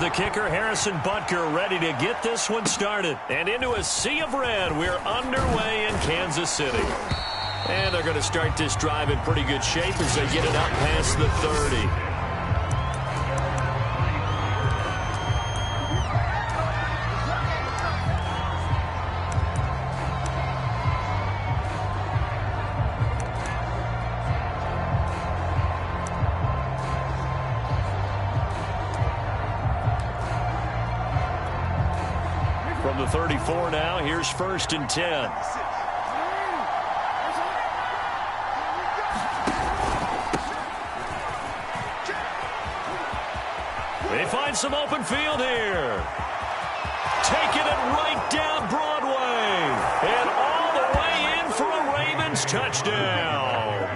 the kicker, Harrison Butker, ready to get this one started. And into a sea of red, we're underway in Kansas City. And they're going to start this drive in pretty good shape as they get it up past the 30. From the 34 now, here's 1st and 10. They find some open field here. Taking it right down Broadway. And all the way in for a Ravens touchdown.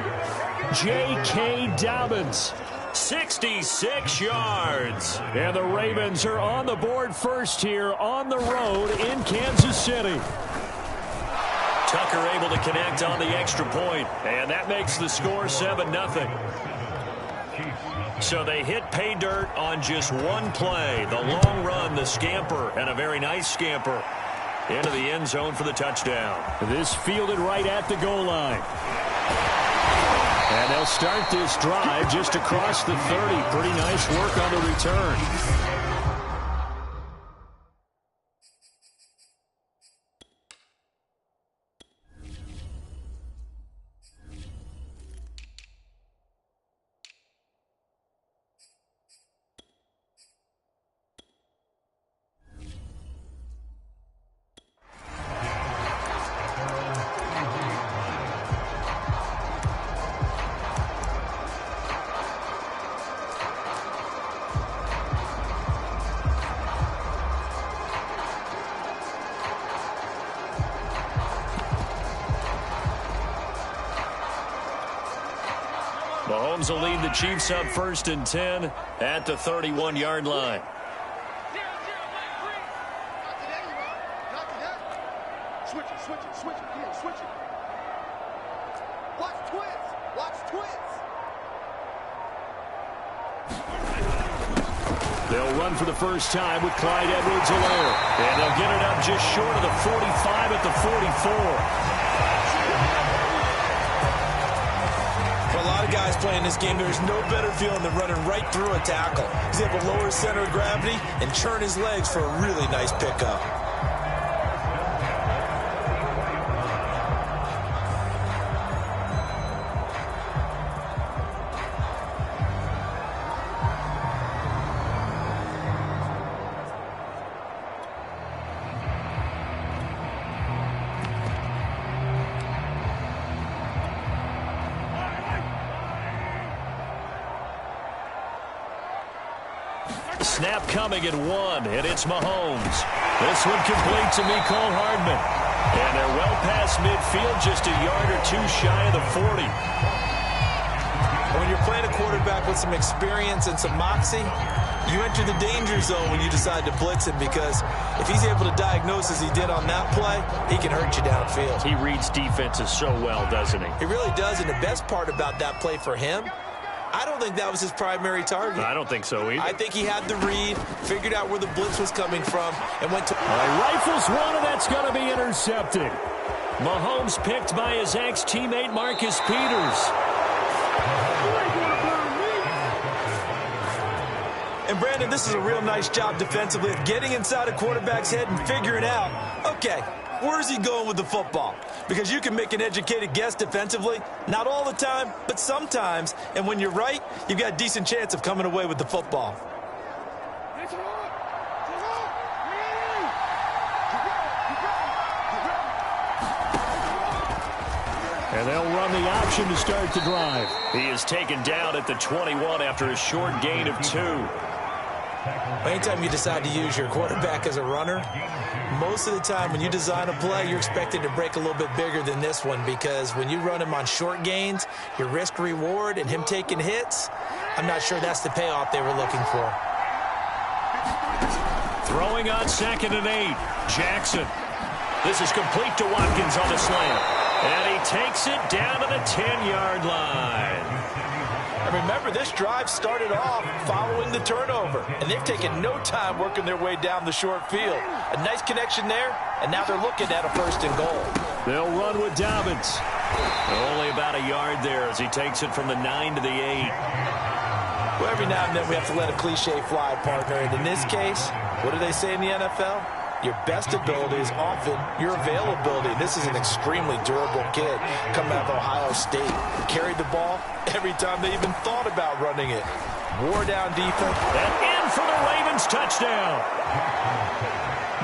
J.K. Dobbins. 66 yards. And the Ravens are on the board first here on the road in Kansas City. Tucker able to connect on the extra point, and that makes the score 7-0. So they hit pay dirt on just one play. The long run, the scamper, and a very nice scamper into the end zone for the touchdown. This fielded right at the goal line. And they'll start this drive just across the 30. Pretty nice work on the return. Mahomes will lead the Chiefs up 1st and 10 at the 31-yard line. Switch it. Come on, switch it. Watch twins. They'll run for the first time with Clyde Edwards-Helaire. And they'll get it up just short of the 45 at the 44. A lot of guys playing this game, there's no better feeling than running right through a tackle. He's able to lower his center of gravity and churn his legs for a really nice pickup. Snap coming at 1, and it's Mahomes. This one complete to Mecole Hardman. And they're well past midfield, just a yard or two shy of the 40. When you're playing a quarterback with some experience and some moxie, you enter the danger zone when you decide to blitz him, because if he's able to diagnose as he did on that play, he can hurt you downfield. He reads defenses so well, doesn't he? He really does, and the best part about that play for him, I don't think that was his primary target. I don't think so either. I think he had the read, figured out where the blitz was coming from, and went to... Rifles one, and that's going to be intercepted. Mahomes picked by his ex-teammate Marcus Peters. And Brandon, this is a real nice job defensively of getting inside a quarterback's head and figuring out, okay, where's he going with the football? Because you can make an educated guess defensively, not all the time, but sometimes. And when you're right, you've got a decent chance of coming away with the football. And they'll run the option to start the drive. He is taken down at the 21 after a short gain of 2. Anytime you decide to use your quarterback as a runner, most of the time when you design a play, you're expected to break a little bit bigger than this one, because when you run him on short gains, your risk-reward and him taking hits, I'm not sure that's the payoff they were looking for. Throwing on 2nd and 8. Jackson. This is complete to Watkins on the slant. And he takes it down to the 10-yard line. And remember, this drive started off following the turnover, and they've taken no time working their way down the short field. A nice connection there, and now they're looking at a 1st and goal. They'll run with Dobbins. Only about a yard there as he takes it from the 9 to the 8. Well, every now and then we have to let a cliche fly, partner. And in this case, what do they say in the NFL? Your best ability is often your availability. This is an extremely durable kid coming out of Ohio State. Carried the ball every time they even thought about running it. Wore down defense. And in for the Ravens touchdown.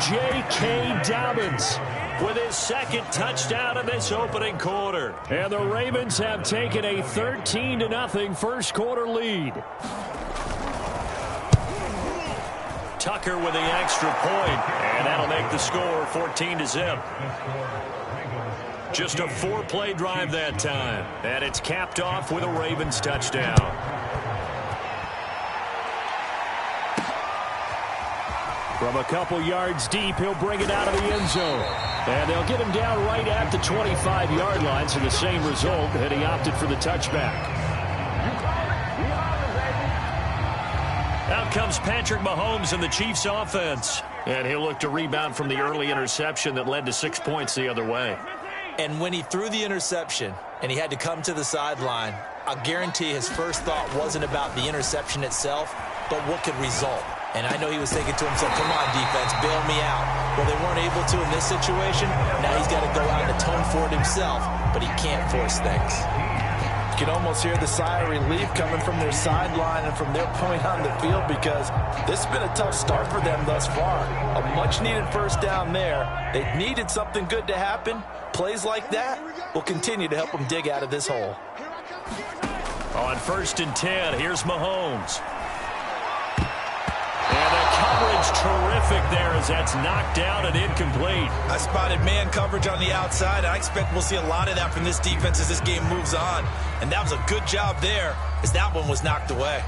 J.K. Dobbins with his 2nd touchdown in this opening quarter. And the Ravens have taken a 13-0 first quarter lead. Tucker with the extra point, and that'll make the score 14-0. Just a 4-play drive that time, and it's capped off with a Ravens touchdown. From a couple yards deep, he'll bring it out of the end zone. And they'll get him down right at the 25-yard line, so the same result, and he opted for the touchback. Out comes Patrick Mahomes in the Chiefs offense. And he'll look to rebound from the early interception that led to 6 points the other way. And when he threw the interception and he had to come to the sideline, I'll guarantee his first thought wasn't about the interception itself, but what could result. And I know he was thinking to himself, come on, defense, bail me out. Well, they weren't able to in this situation. Now he's got to go out and atone for it himself, but he can't force things. You can almost hear the sigh of relief coming from their sideline and from their point on the field because this has been a tough start for them thus far. A much-needed 1st down there. They needed something good to happen. Plays like that will continue to help them dig out of this hole. On 1st and 10, here's Mahomes. And the coverage terrific there as that's knocked down and incomplete. I spotted man coverage on the outside. I expect we'll see a lot of that from this defense as this game moves on. And that was a good job there as that one was knocked away.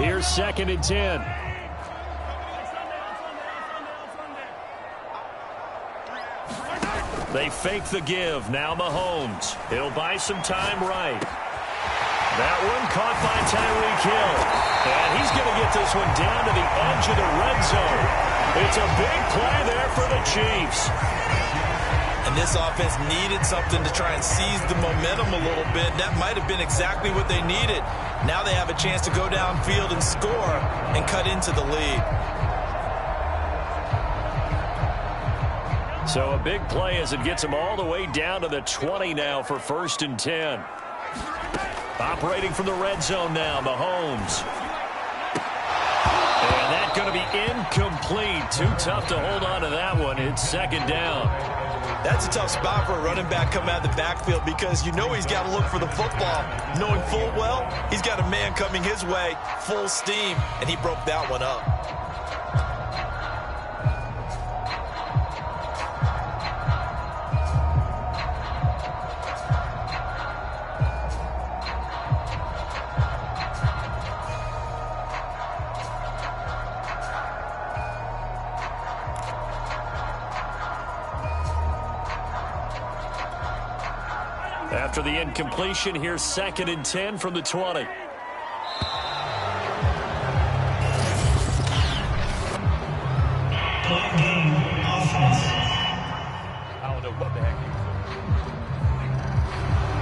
Here's 2nd and 10. They fake the give. Now Mahomes. He'll buy some time right. That one caught by Tyreek Hill. And he's going to get this one down to the edge of the red zone. It's a big play there for the Chiefs. And this offense needed something to try and seize the momentum a little bit. That might have been exactly what they needed. Now they have a chance to go downfield and score and cut into the lead. So a big play as it gets them all the way down to the 20 now for 1st and 10. Operating from the red zone now, Mahomes. And that's going to be incomplete. Too tough to hold on to that one. It's 2nd down. That's a tough spot for a running back coming out of the backfield because you know he's got to look for the football, knowing full well he's got a man coming his way, full steam, and he broke that one up. After the incompletion, here's 2nd and 10 from the 20.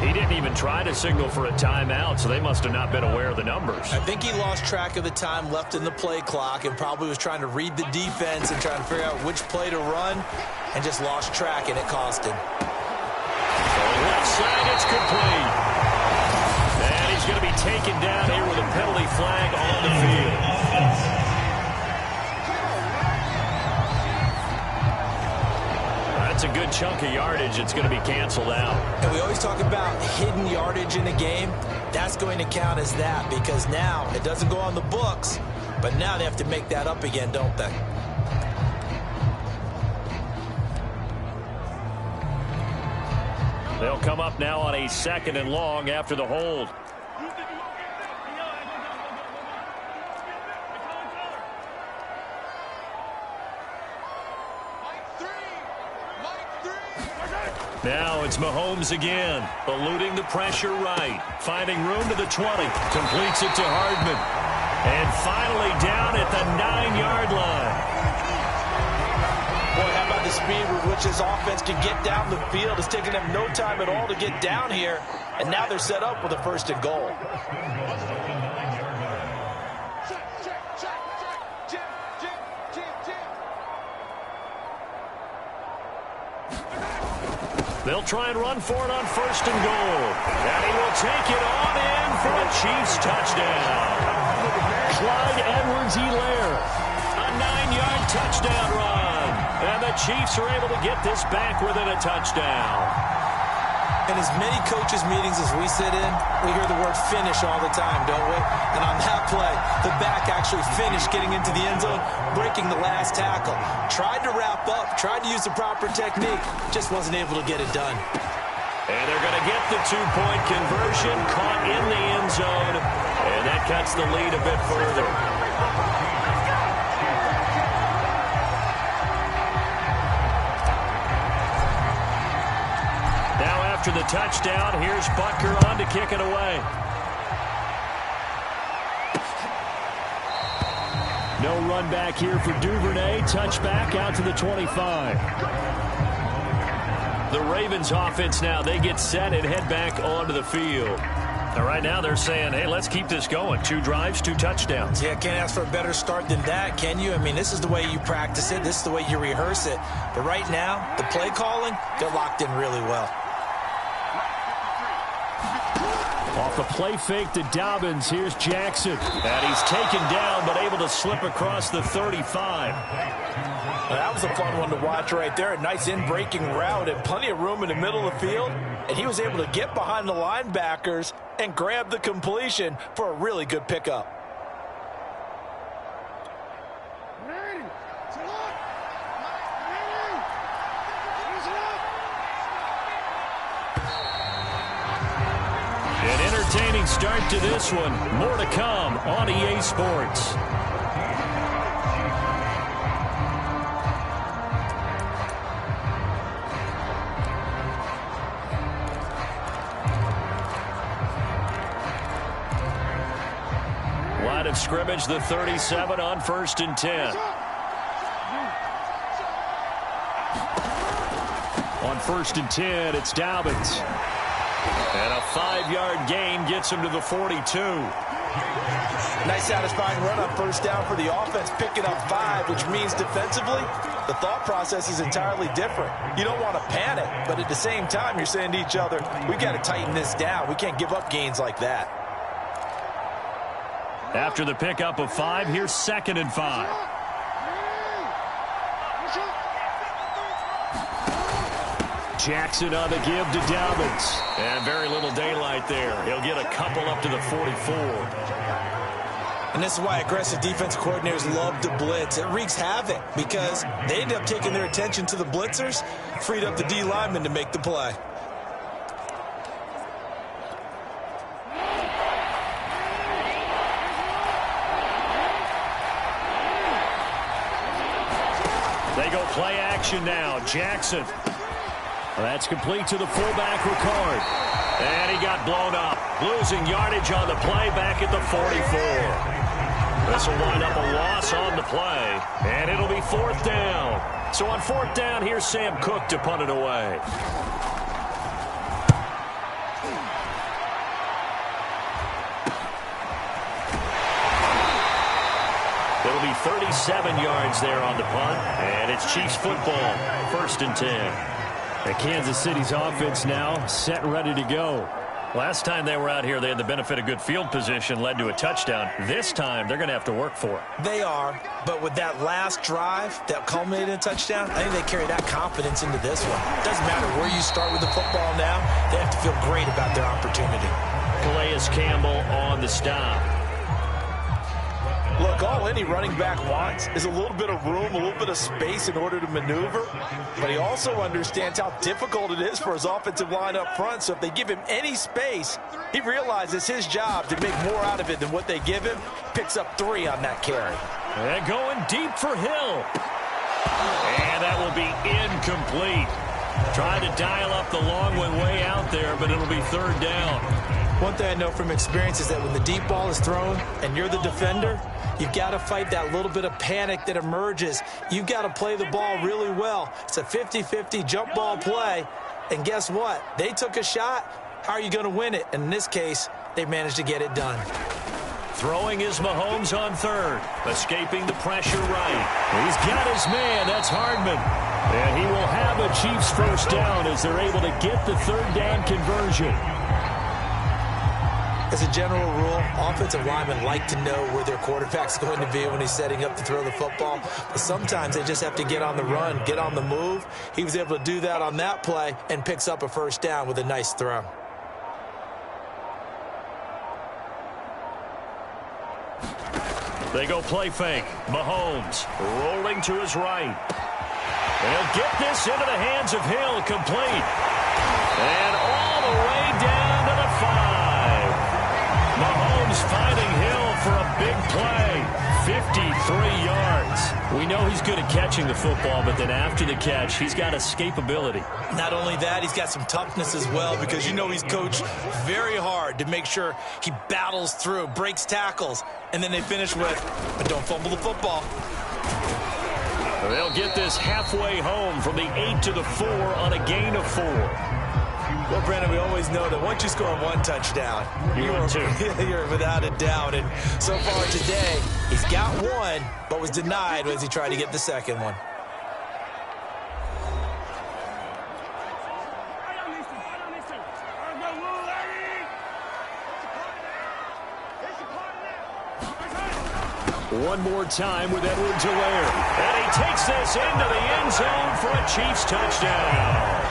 He didn't even try to signal for a timeout, so they must have not been aware of the numbers. I think he lost track of the time left in the play clock and probably was trying to read the defense and trying to figure out which play to run and just lost track, and it cost him. Left side, it's complete. And he's going to be taken down here with a penalty flag on the field. That's a good chunk of yardage. It's going to be canceled out. And we always talk about hidden yardage in a game. That's going to count as that because now it doesn't go on the books, but now they have to make that up again, don't they? They'll come up now on a 2nd and long after the hold. Now it's Mahomes again, eluding the pressure right, finding room to the 20, completes it to Hardman, and finally down at the 9-yard line. Boy, how about the speed with which this offense can get down the field? It's taking them no time at all to get down here, and now they're set up with a 1st and goal. They'll try and run for it on 1st and goal. And he will take it on in for a Chiefs touchdown. Clyde Edwards-Helaire, a 9-yard touchdown run. And the Chiefs are able to get this back within a touchdown. In as many coaches' meetings as we sit in, we hear the word finish all the time, don't we? And on that play, the back actually finished getting into the end zone, breaking the last tackle. Tried to wrap up, tried to use the proper technique, just wasn't able to get it done. And they're going to get the 2-point conversion, caught in the end zone, and that cuts the lead a bit further. After the touchdown, here's Butker on to kick it away. No run back here for Duvernay. Touchback out to the 25. The Ravens offense now, they get set and head back onto the field. And right now they're saying, hey, let's keep this going. 2 drives, 2 touchdowns. Yeah, can't ask for a better start than that, can you? I mean, this is the way you practice it. This is the way you rehearse it. But right now, the play calling, they're locked in really well. Off the play fake to Dobbins, here's Jackson. And he's taken down, but able to slip across the 35. Well, that was a fun one to watch right there. A nice in-breaking route and plenty of room in the middle of the field. And he was able to get behind the linebackers and grab the completion for a really good pickup. An entertaining start to this one. More to come on EA Sports. Line of scrimmage, the 37 on 1st and 10. On 1st and 10, it's Dobbins. And a 5-yard gain gets him to the 42. Nice satisfying run on 1st down for the offense, picking up 5, which means defensively, the thought process is entirely different. You don't want to panic, but at the same time, you're saying to each other, we got to tighten this down. We can't give up gains like that. After the pickup of 5, here's 2nd and 5. Jackson on the give to Dobbins. And very little daylight there. He'll get a couple up to the 44. And this is why aggressive defense coordinators love to blitz. It wreaks havoc because they end up taking their attention to the blitzers, freed up the D lineman to make the play. They go play action now. Jackson. That's complete to the fullback, Ricard. And he got blown up. Losing yardage on the play back at the 44. This will wind up a loss on the play. And it'll be 4th down. So on 4th down, here's Sam Cook to punt it away. It'll be 37 yards there on the punt. And it's Chiefs football. 1st and 10. And Kansas City's offense now set and ready to go. Last time they were out here, they had the benefit of good field position, led to a touchdown. This time, they're going to have to work for it. They are, but with that last drive that culminated in a touchdown, I think they carry that confidence into this one. It doesn't matter where you start with the football now. They have to feel great about their opportunity. Calais Campbell on the stop. Look, all any running back wants is a little bit of room, a little bit of space in order to maneuver. But he also understands how difficult it is for his offensive line up front. So if they give him any space, he realizes his job to make more out of it than what they give him. Picks up 3 on that carry. And going deep for Hill. And that will be incomplete. Trying to dial up the long one way out there, but it'll be third down. One thing I know from experience is that when the deep ball is thrown and you're the defender, you've got to fight that little bit of panic that emerges. You've got to play the ball really well. It's a 50-50 jump ball play. And guess what? They took a shot. How are you going to win it? And in this case, they managed to get it done. Throwing is Mahomes on third. Escaping the pressure right. He's got his man. That's Hardman. And he will have a Chiefs first down as they're able to get the third down conversion. As a general rule, offensive linemen like to know where their quarterback's going to be when he's setting up to throw the football. But sometimes they just have to get on the run, get on the move. He was able to do that on that play and picks up a first down with a nice throw. They go play fake. Mahomes rolling to his right. They'll get this into the hands of Hill, complete. And all the way down to the 5. Mahomes finding Hill for a big play. 53 yards. We know he's good at catching the football, but then after the catch, he's got escapability. Not only that, he's got some toughness as well, because you know he's coached very hard to make sure he battles through, breaks tackles, and then they finish with, but don't fumble the football. They'll get this halfway home from the 8 to the 4 on a gain of 4. Well, Brandon, we always know that once you score one touchdown, you're without a doubt. And so far today, he's got one, but was denied as he tried to get the second one. One more time with Edwards-Helaire. And he takes this into the end zone for a Chiefs touchdown.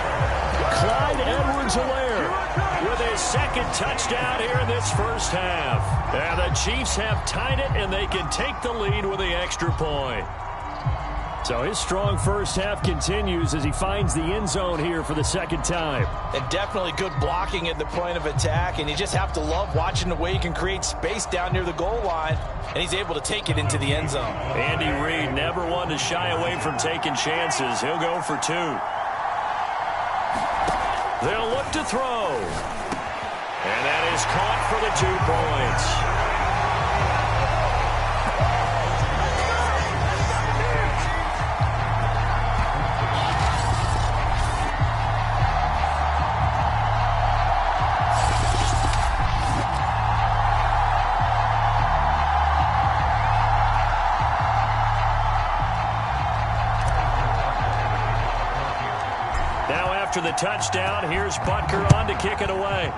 Clyde Edwards-Helaire with his second touchdown here in this first half. And the Chiefs have tied it, and they can take the lead with the extra point. So his strong first half continues as he finds the end zone here for the second time. And definitely good blocking at the point of attack, and you just have to love watching the way he can create space down near the goal line, and he's able to take it into the end zone. Andy Reid never one to shy away from taking chances. He'll go for 2. They'll look to throw. And that is caught for the 2 points. After the touchdown, here's Butker on to kick it away.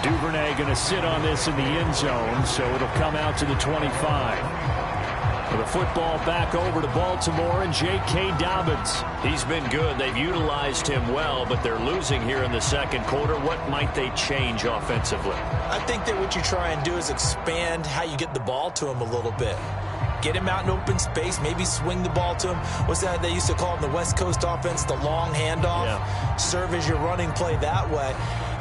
Duvernay going to sit on this in the end zone, so it'll come out to the 25. For the football back over to Baltimore and J.K. Dobbins. He's been good. They've utilized him well, but they're losing here in the second quarter. What might they change offensively? I think that what you try and do is expand how you get the ball to him a little bit. Get him out in open space, maybe swing the ball to him. What's that they used to call in the West Coast offense, the long handoff? Yeah. Serve as your running play that way,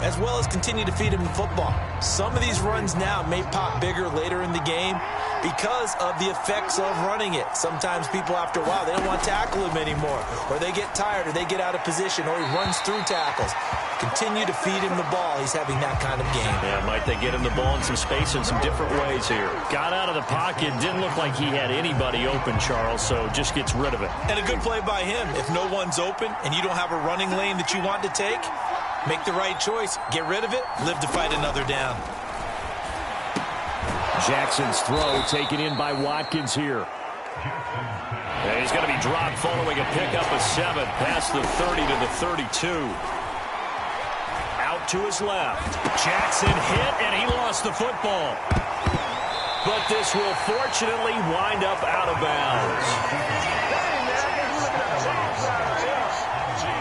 as well as continue to feed him the football. Some of these runs now may pop bigger later in the game because of the effects of running it. Sometimes people, after a while, they don't want to tackle him anymore, or they get tired, or they get out of position, or he runs through tackles. Continue to feed him the ball. He's having that kind of game. Yeah, might they get him the ball in some space in some different ways here. Got out of the pocket. Didn't look like he had anybody open, Charles, so just gets rid of it. And a good play by him. If no one's open and you don't have a running lane that you want to take, make the right choice. Get rid of it. Live to fight another down. Jackson's throw taken in by Watkins here. And he's going to be dropped following a pickup of 7 past the 30 to the 32. Out to his left. Jackson hit, and he lost the football. But this will fortunately wind up out of bounds.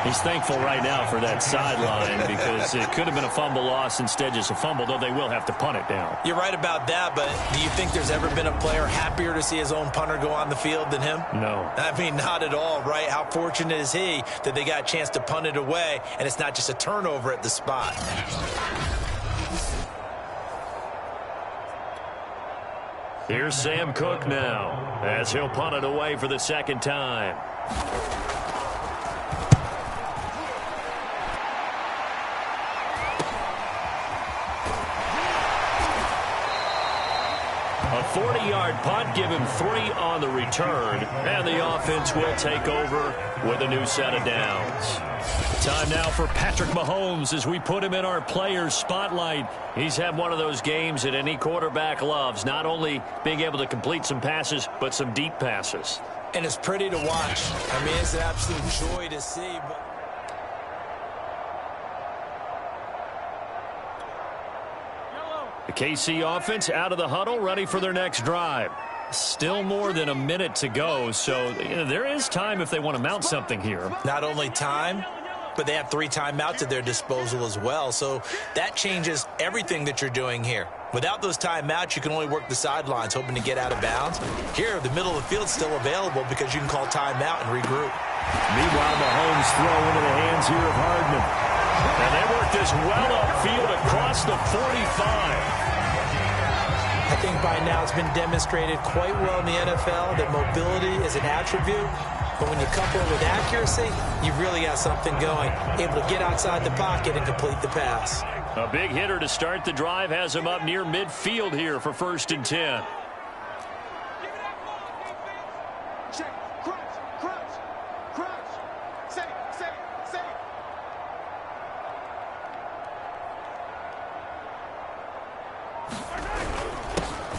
He's thankful right now for that sideline because it could have been a fumble loss, instead just a fumble, though they will have to punt it down. You're right about that, but do you think there's ever been a player happier to see his own punter go on the field than him? No. I mean, not at all, right? How fortunate is he that they got a chance to punt it away, and it's not just a turnover at the spot. Here's Sam Cook now as he'll punt it away for the second time. A 40-yard punt, give him 3 on the return, and the offense will take over with a new set of downs. Time now for Patrick Mahomes as we put him in our players' spotlight. He's had one of those games that any quarterback loves, not only being able to complete some passes, but some deep passes. And it's pretty to watch. I mean, it's an absolute joy to see. The KC offense out of the huddle, ready for their next drive. Still more than a minute to go, so there is time if they want to mount something here. Not only time, but they have 3 timeouts at their disposal as well, so that changes everything that you're doing here. Without those timeouts, you can only work the sidelines, hoping to get out of bounds. Here, the middle of the field's still available because you can call timeout and regroup. Meanwhile, Mahomes throw into the hands here of Hardman. And they work this well upfield across the 45. I think by now it's been demonstrated quite well in the NFL that mobility is an attribute. But when you couple it with accuracy, you've really got something going. Able to get outside the pocket and complete the pass. A big hitter to start the drive has him up near midfield here for 1st and 10.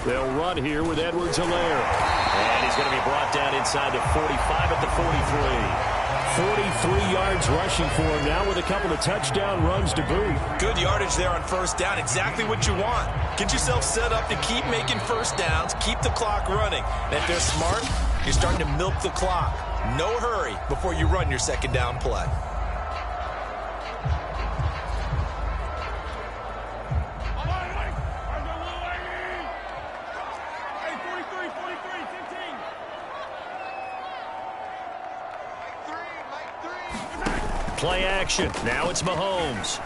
They'll run here with Edwards-Helaire. And he's going to be brought down inside the 45 at the 43. 43 yards rushing for him now with a couple of touchdown runs to boot. Good yardage there on 1st down. Exactly what you want. Get yourself set up to keep making 1st downs. Keep the clock running. And if they're smart, you're starting to milk the clock. No hurry before you run your 2nd down play. Play action. Now it's Mahomes.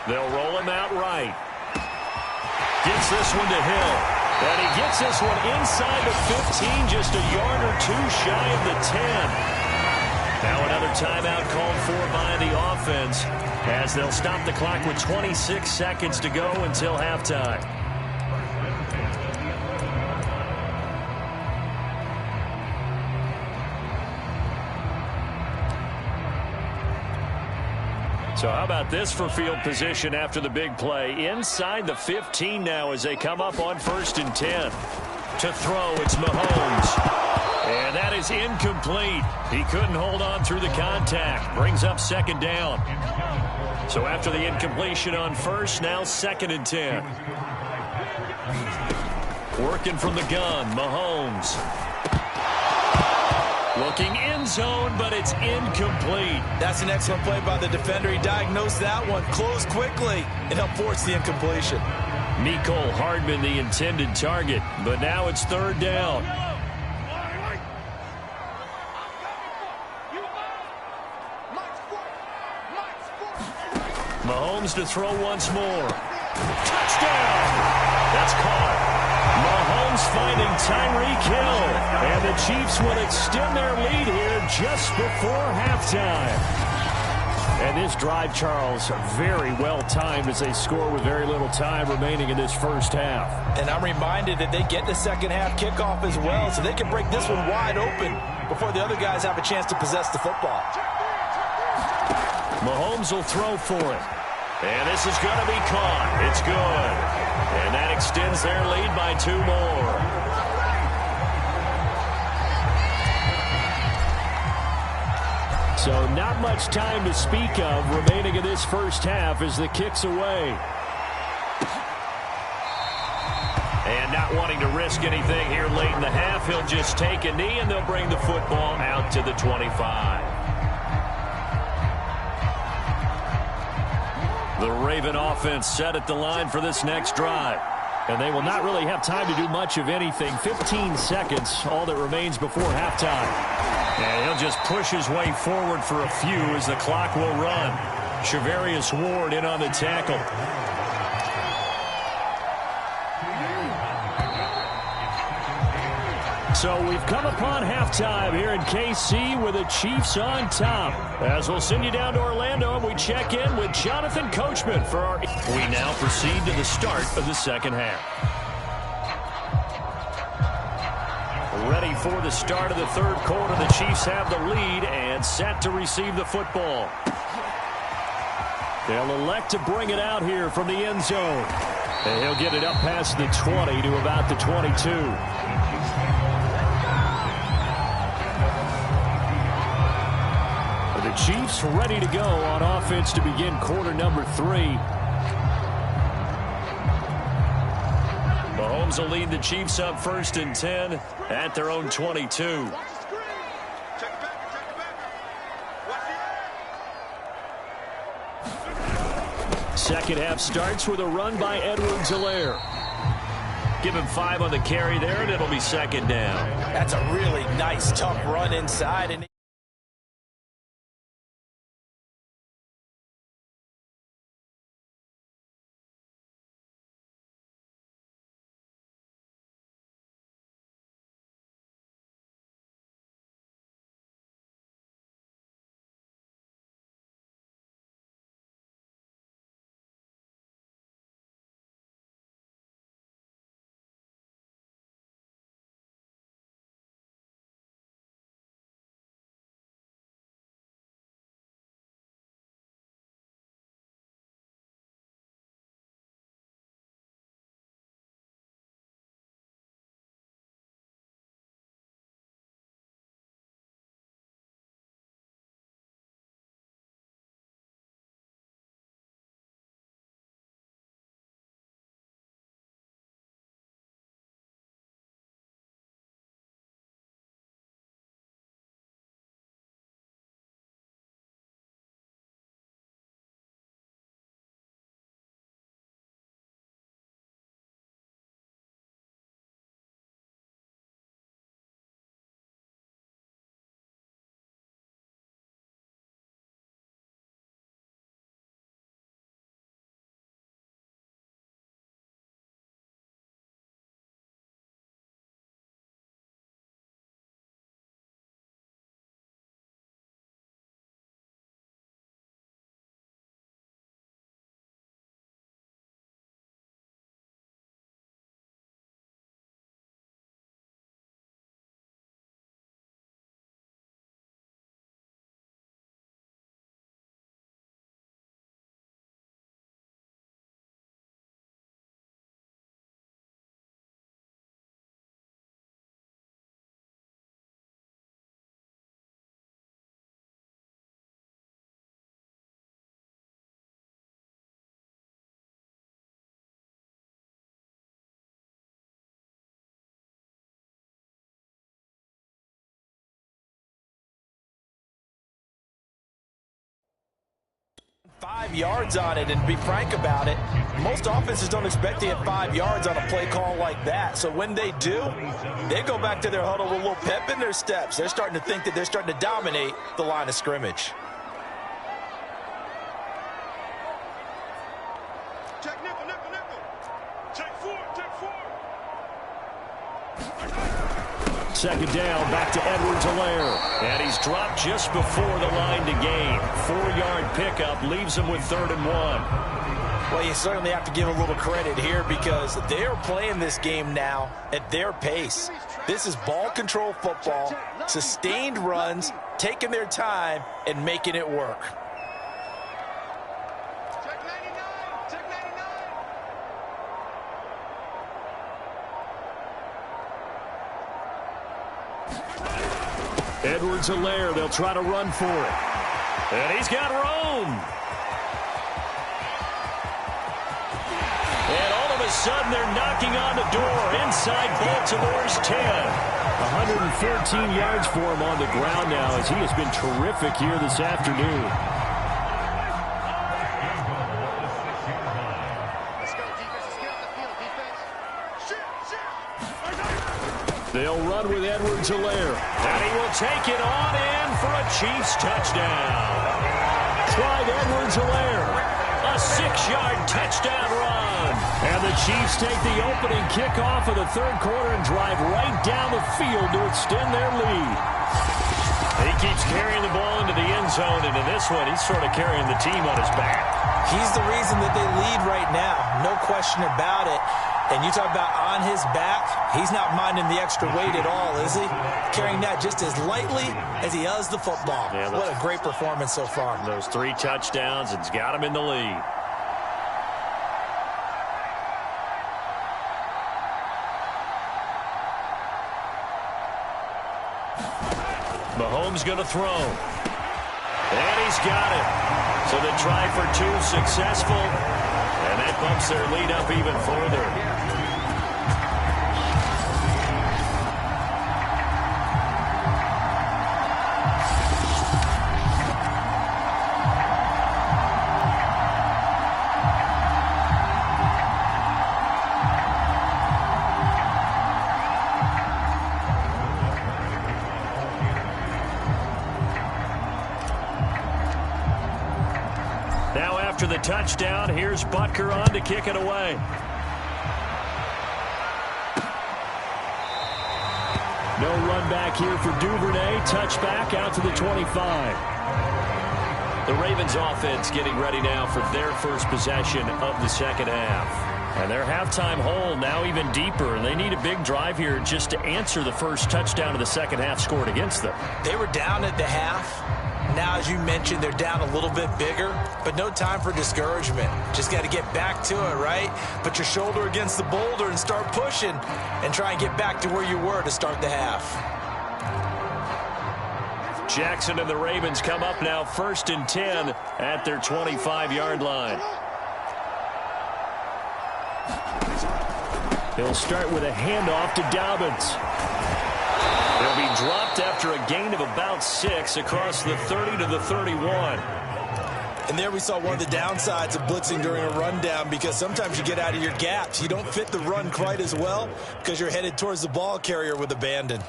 They'll roll him out right. Gets this one to Hill. And he gets this one inside the 15, just a yard or 2 shy of the 10. Now another timeout called for by the offense as they'll stop the clock with 26 seconds to go until halftime. So how about this for field position after the big play? Inside the 15 now as they come up on 1st and 10. To throw, it's Mahomes. And that is incomplete. He couldn't hold on through the contact. Brings up 2nd down. So after the incompletion on 1st, now 2nd and 10. Working from the gun, Mahomes. Looking end zone, but it's incomplete. That's an excellent play by the defender. He diagnosed that one, closed quickly, and helped force the incompletion. Mecole Hardman, the intended target, but now it's 3rd down. Mahomes to throw once more. Touchdown! That's caught. Mahomes finding Tyreek Hill. And the Chiefs will extend their lead here just before halftime. And this drive, Charles, very well timed as they score with very little time remaining in this 1st half. And I'm reminded that they get the 2nd half kickoff as well, so they can break this one wide open before the other guys have a chance to possess the football. Mahomes will throw for it. And this is going to be caught. It's good. And that extends their lead by 2 more. So not much time to speak of remaining in this 1st half as the kick's away. And not wanting to risk anything here late in the half, he'll just take a knee and they'll bring the football out to the 25. The Raven offense set at the line for this next drive. And they will not really have time to do much of anything. 15 seconds, all that remains before halftime. And he'll just push his way forward for a few as the clock will run. Charvarius Ward in on the tackle. So we've come upon halftime here in KC with the Chiefs on top. As we'll send you down to Orlando and we check in with Jonathan Coachman for our... We now proceed to the start of the second half. Ready for the start of the third quarter. The Chiefs have the lead and set to receive the football. They'll elect to bring it out here from the end zone. And he'll get it up past the 20 to about the 22. The Chiefs ready to go on offense to begin quarter number 3. Mahomes will lead the Chiefs up 1st and 10 at their own 22. Second half starts with a run by Edwards-Helaire. Give him 5 on the carry there, and it'll be second down. That's a really nice, tough run inside. And $5 yards on it, and to be frank about it, most offenses don't expect to get 5 yards on a play call like that. So when they do, they go back to their huddle with a little pep in their steps. They're starting to think that they're starting to dominate the line of scrimmage. Check nickel, nickel, nickel. Check 4, check 4. Second down, back to Edwards-Helaire. And he's dropped just before the line to gain. 4-yard pickup leaves him with 3rd and 1. Well, you certainly have to give a little credit here because they're playing this game now at their pace. This is ball control football, sustained runs, taking their time, and making it work. Check 99, check 99. Edwards-Helaire, they'll try to run for it. And he's got room. And all of a sudden, they're knocking on the door inside Baltimore's 10. 114 yards for him on the ground now as he has been terrific here this afternoon. Let's go, defense. Let's get on the field, defense. Shit. They'll run with Edwards-Helaire. And he will take it on in for a Chiefs touchdown. Clyde Edwards-Helaire A 6-yard touchdown run. And the Chiefs take the opening kickoff of the third quarter and drive right down the field to extend their lead. He keeps carrying the ball into the end zone, and in this one, he's sort of carrying the team on his back. He's the reason that they lead right now. No question about it. And you talk about on his back, he's not minding the extra weight at all, is he? Carrying that just as lightly as he does the football. Yeah, what a great performance so far. Those 3 touchdowns, it's got him in the lead. Mahomes going to throw. And he's got it. So the try for 2 successful. And that bumps their lead up even further. Now after the touchdown, here's Butker on to kick it away. No run back here for Duvernay. Touchback out to the 25. The Ravens offense getting ready now for their first possession of the second half. And their halftime hole now even deeper, and they need a big drive here just to answer the first touchdown of the second half scored against them. They were down at the half. Now, as you mentioned, they're down a little bit bigger, but no time for discouragement. Just got to get back to it, right? Put your shoulder against the boulder and start pushing and try and get back to where you were to start the half. Jackson and the Ravens come up now 1st and 10 at their 25-yard line. He'll start with a handoff to Dobbins. He'll be dropped after a gain of about 6 across the 30 to the 31. And there we saw one of the downsides of blitzing during a rundown, because sometimes you get out of your gaps. You don't fit the run quite as well because you're headed towards the ball carrier with abandon.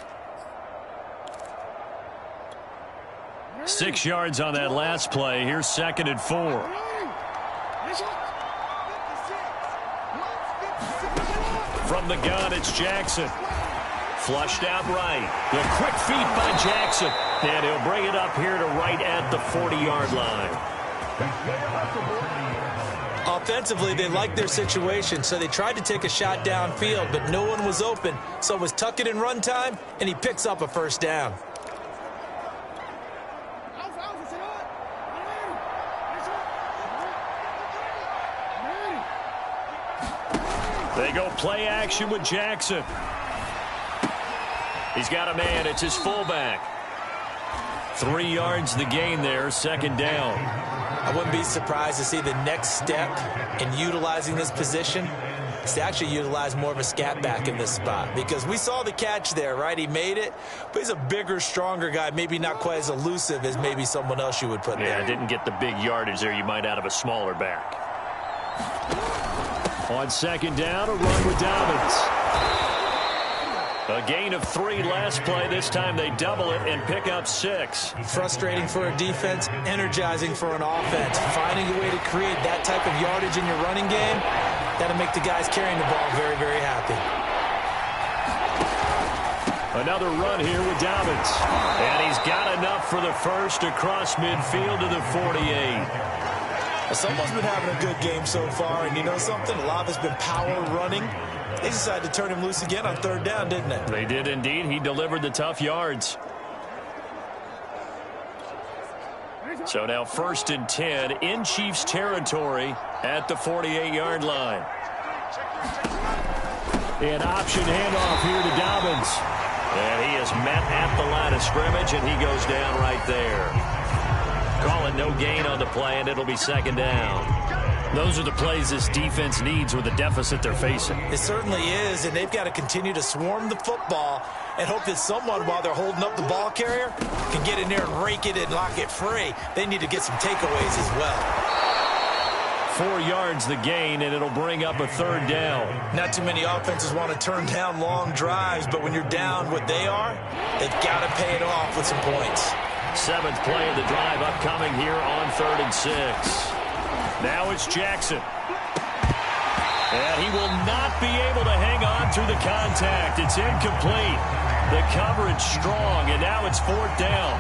6 yards on that last play. Here's 2nd and 4. From the gun, it's Jackson. Flushed out right. The quick feet by Jackson. And he'll bring it up here to right at the 40-yard line. Offensively, they liked their situation, so they tried to take a shot downfield, but no one was open. So it was tuck it in run time, and he picks up a first down. They go play action with Jackson. He's got a man. It's his fullback. 3 yards the gain there, 2nd down. I wouldn't be surprised to see the next step in utilizing this position is to actually utilize more of a scat back in this spot, because we saw the catch there, right? He made it, but he's a bigger, stronger guy, maybe not quite as elusive as maybe someone else you would put there. Yeah, didn't get the big yardage there you might out of a smaller back. On 2nd down, a run with Dobbins. A gain of 3 last play. This time they double it and pick up 6. Frustrating for a defense, energizing for an offense. Finding a way to create that type of yardage in your running game, that'll make the guys carrying the ball very, very happy. Another run here with Dobbins. And he's got enough for the first across midfield to the 48. Someone's been having a good game so far, and you know something? A lot of it's been power running. They decided to turn him loose again on 3rd down, didn't they? They did indeed. He delivered the tough yards. So now 1st and 10 in Chiefs territory at the 48-yard line. An option handoff here to Dobbins. And he is met at the line of scrimmage, and he goes down right there. Call it no gain on the play, and it'll be 2nd down. Those are the plays this defense needs with the deficit they're facing. It certainly is, and they've got to continue to swarm the football and hope that someone, while they're holding up the ball carrier, can get in there and rake it and lock it free. They need to get some takeaways as well. 4 yards the gain, and it'll bring up a 3rd down. Not too many offenses want to turn down long drives, but when you're down what they are, they've got to pay it off with some points. 7th play of the drive upcoming here on 3rd and 6. Now it's Jackson. And he will not be able to hang on through the contact. It's incomplete. The coverage strong, and now it's 4th down.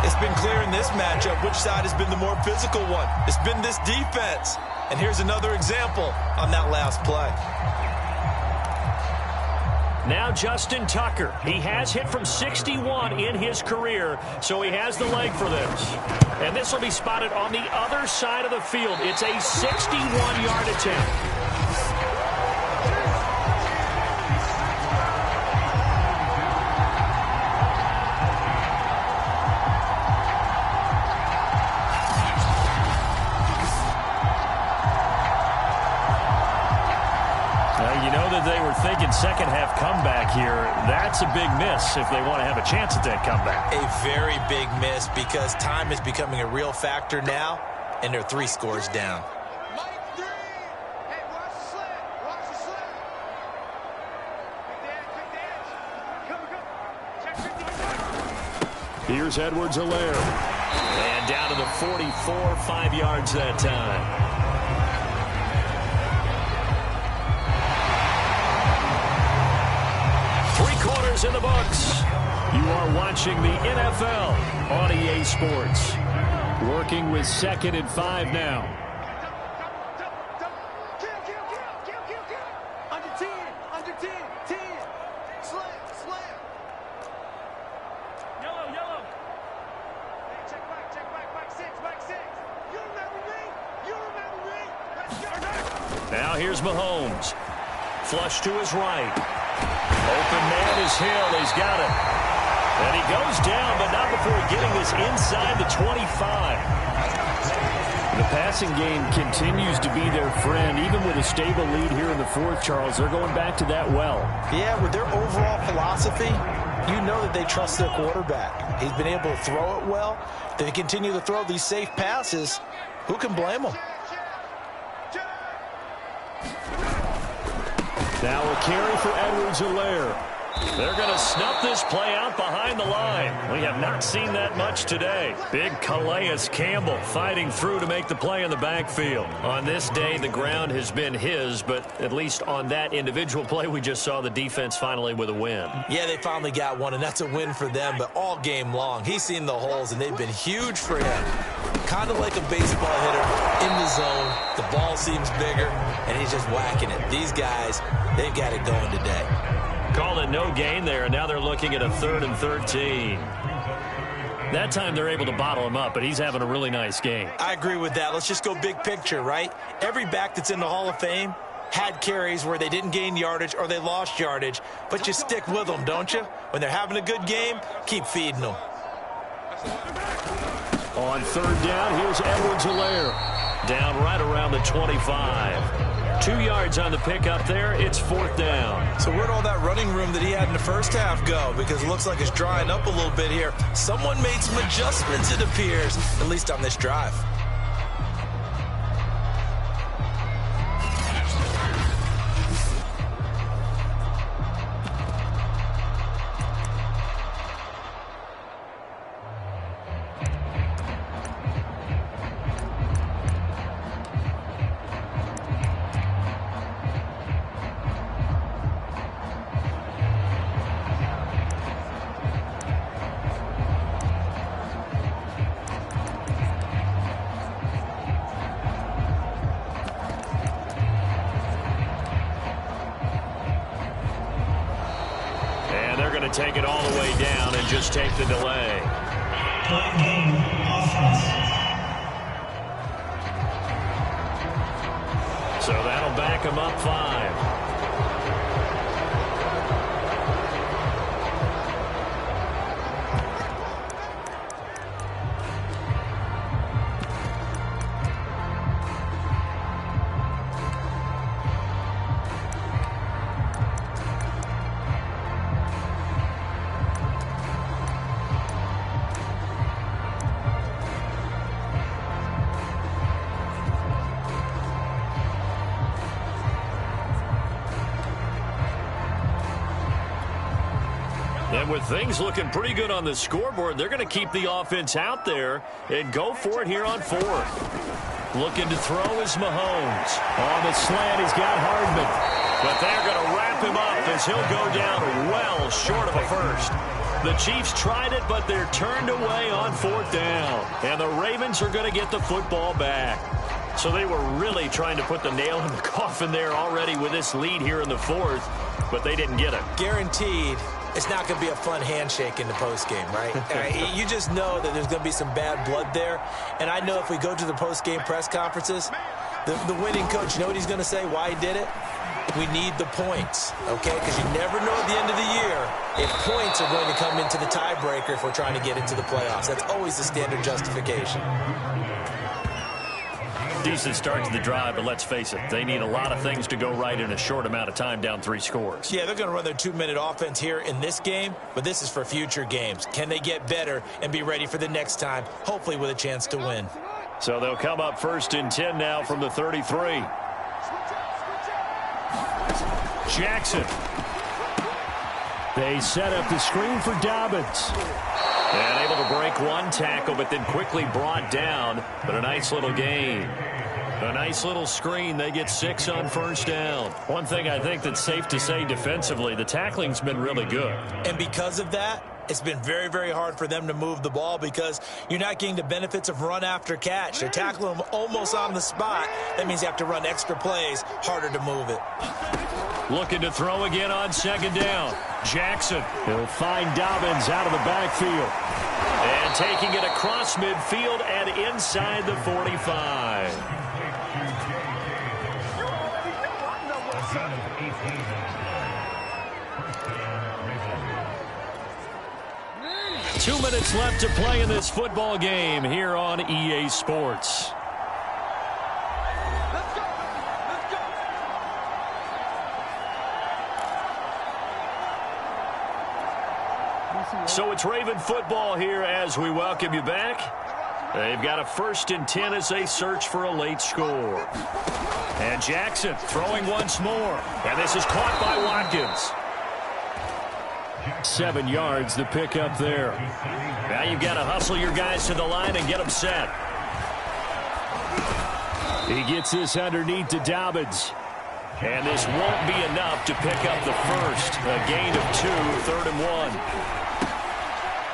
It's been clear in this matchup which side has been the more physical one. It's been this defense. And here's another example on that last play. Now Justin Tucker. He has hit from 61 in his career, so he has the leg for this. And this will be spotted on the other side of the field. It's a 61-yard attempt. They were thinking second half comeback here. That's a big miss if they want to have a chance at that comeback. A very big miss because time is becoming a real factor now, and they're 3 scores down. Hey, watch the sled. Watch the sled. Check 50. Here's Edwards-Helaire. And down to the 44, 5 yards that time. 3 quarters in the books. You are watching the NFL on EA Sports. Working with 2nd and 5 now. Kill. Under 10. 10. Slam. Yellow. Hey, check back 6. You remember me. Let's go. Now here's Mahomes. Flush to his right. Open man is Hill. He's got it. And he goes down, but not before getting this inside the 25. The passing game continues to be their friend. Even with a stable lead here in the 4th, Charles, they're going back to that well. Yeah, with their overall philosophy, you know that they trust their quarterback. He's been able to throw it well. They continue to throw these safe passes. Who can blame them? Now a carry for Edwards-Helaire. They're going to snuff this play out behind the line. We have not seen that much today. Big Calais Campbell fighting through to make the play in the backfield. On this day, the ground has been his, but at least on that individual play, we just saw the defense finally with a win. Yeah, they finally got one, and that's a win for them, but all game long, he's seen the holes, and they've been huge for him. Kind of like a baseball hitter in the zone. The ball seems bigger, and he's just whacking it. These guys, they've got it going today. Called it no gain there, and now they're looking at a 3rd and 13. That time they're able to bottle him up, but he's having a really nice game. I agree with that. Let's just go big picture, right? Every back that's in the Hall of Fame had carries where they didn't gain yardage or they lost yardage, but you stick with them, don't you? When they're having a good game, keep feeding them. On 3rd down, here's Edwards-Helaire. Down right around the 25. 2 yards on the pickup there. It's 4th down. So where'd all that running room that he had in the first half go? Because it looks like it's drying up a little bit here. Someone made some adjustments, it appears, at least on this drive. Take it all the way down and just take the delay. So that'll back him up 5. And with things looking pretty good on the scoreboard, they're going to keep the offense out there and go for it here on 4th. Looking to throw is Mahomes. On the slant, he's got Hardman. But they're going to wrap him up as he'll go down well short of a first. The Chiefs tried it, but they're turned away on 4th down. And the Ravens are going to get the football back. So they were really trying to put the nail in the coffin there already with this lead here in the 4th, but they didn't get it. Guaranteed it's not going to be a fun handshake in the postgame, right? You just know that there's going to be some bad blood there. And I know if we go to the postgame press conferences, the winning coach, you know what he's going to say, why he did it? We need the points, okay? Because you never know at the end of the year if points are going to come into the tiebreaker if we're trying to get into the playoffs. That's always the standard justification. Decent start to the drive, but let's face it, they need a lot of things to go right in a short amount of time, down 3 scores. Yeah, they're going to run their 2-minute offense here in this game, but this is for future games. Can they get better and be ready for the next time, hopefully with a chance to win? So they'll come up 1st and 10 now from the 33. Jackson. They set up the screen for Dobbins. And able to break one tackle, but then quickly brought down. But a nice little gain. A nice little screen. They get 6 on 1st down. One thing I think that's safe to say defensively, the tackling's been really good. And because of that, it's been very, very hard for them to move the ball because you're not getting the benefits of run after catch. They're tackling them almost on the spot. That means you have to run extra plays, harder to move it. Looking to throw again on 2nd down. Jackson. He'll find Dobbins out of the backfield. And taking it across midfield and inside the 45. Two minutes left to play in this football game here on EA Sports. So it's Raven football here as we welcome you back. They've got a 1st and 10 as they search for a late score. And Jackson throwing once more. And this is caught by Watkins. 7 yards the pick up there. Now you've got to hustle your guys to the line and get them set. He gets this underneath to Dobbins. And this won't be enough to pick up the first. A gain of 2, 3rd and 1.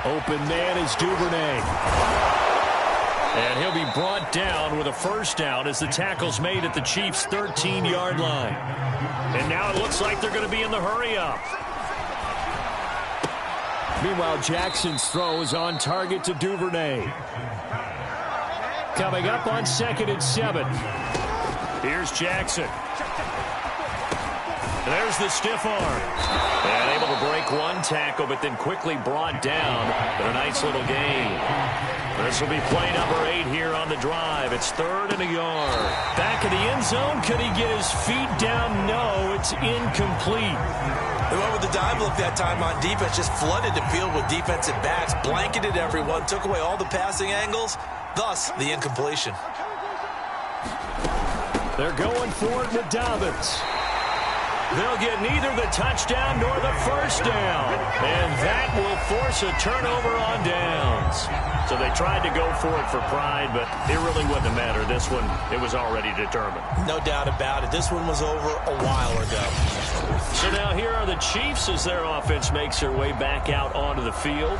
Open man is Duvernay. And he'll be brought down with a 1st down as the tackle's made at the Chiefs' 13-yard line. And now it looks like they're going to be in the hurry-up. Meanwhile, Jackson's throw is on target to Duvernay. Coming up on 2nd and 7. Here's Jackson. There's the stiff arm. And able to break one tackle, but then quickly brought down. But a nice little gain. This will be play number 8 here on the drive. It's 3rd and a yard. Back in the end zone. Could he get his feet down? No, it's incomplete. They went with the dive look that time on defense. Just flooded the field with defensive backs. Blanketed everyone. Took away all the passing angles. Thus, the incompletion. They're going for it with Dobbins. They'll get neither the touchdown nor the 1st down. And that will force a turnover on downs. So they tried to go for it for pride, but it really wouldn't have mattered. This one, it was already determined. No doubt about it. This one was over a while ago. So now here are the Chiefs as their offense makes their way back out onto the field.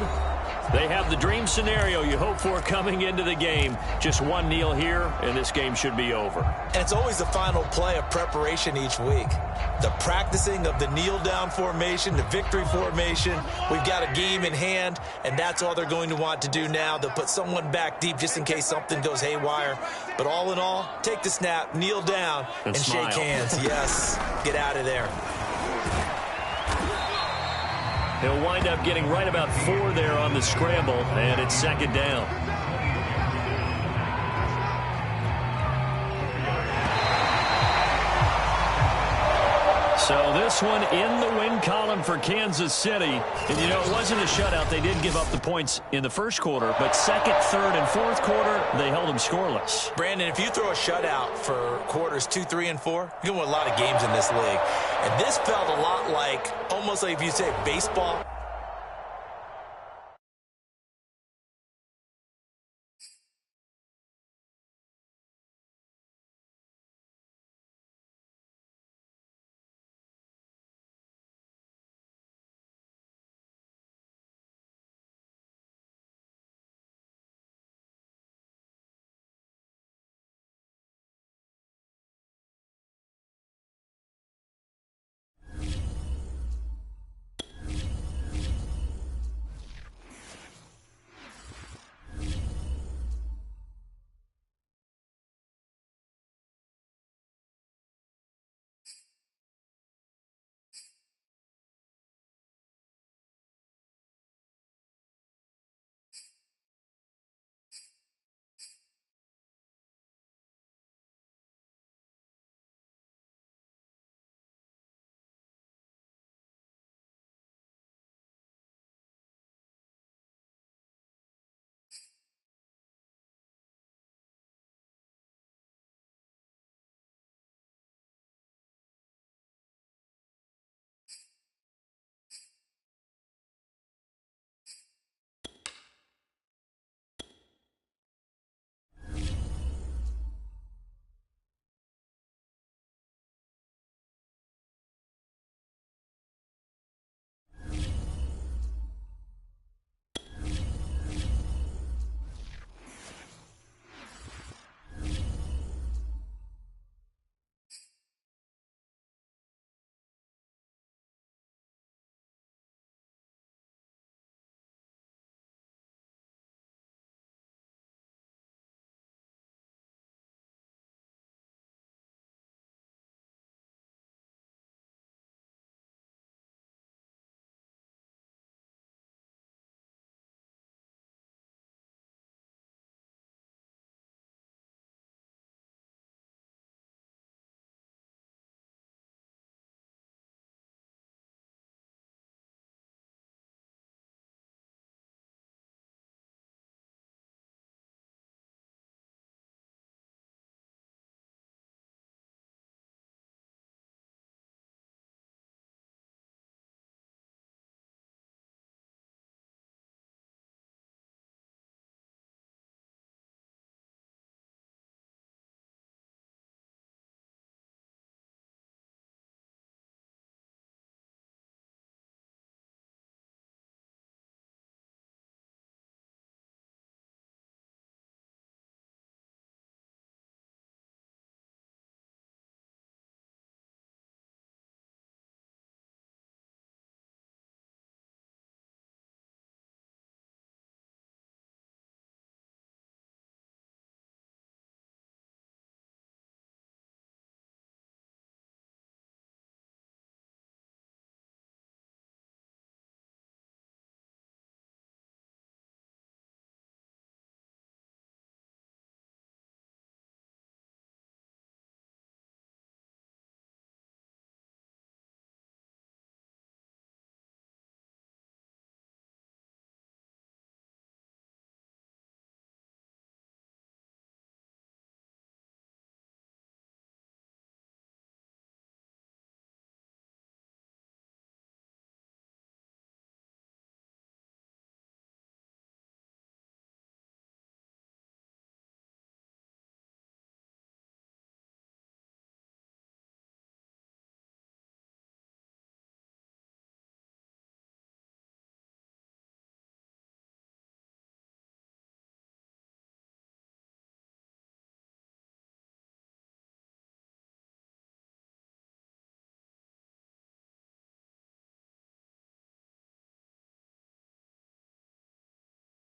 They have the dream scenario you hope for coming into the game. Just one kneel here, and this game should be over. And it's always the final play of preparation each week. The practicing of the kneel-down formation, the victory formation. We've got a game in hand, and that's all they're going to want to do now. They'll put someone back deep just in case something goes haywire. But all in all, take the snap, kneel down, and shake hands. Yes, get out of there. He'll wind up getting right about 4 there on the scramble, and it's 2nd down. So this one in the win column for Kansas City. And, you know, it wasn't a shutout. They did give up the points in the first quarter, but 2nd, 3rd, and 4th quarter, they held them scoreless. Brandon, if you throw a shutout for quarters 2, 3, and 4, you're going to win a lot of games in this league. And this felt a lot like, almost like if you say baseball,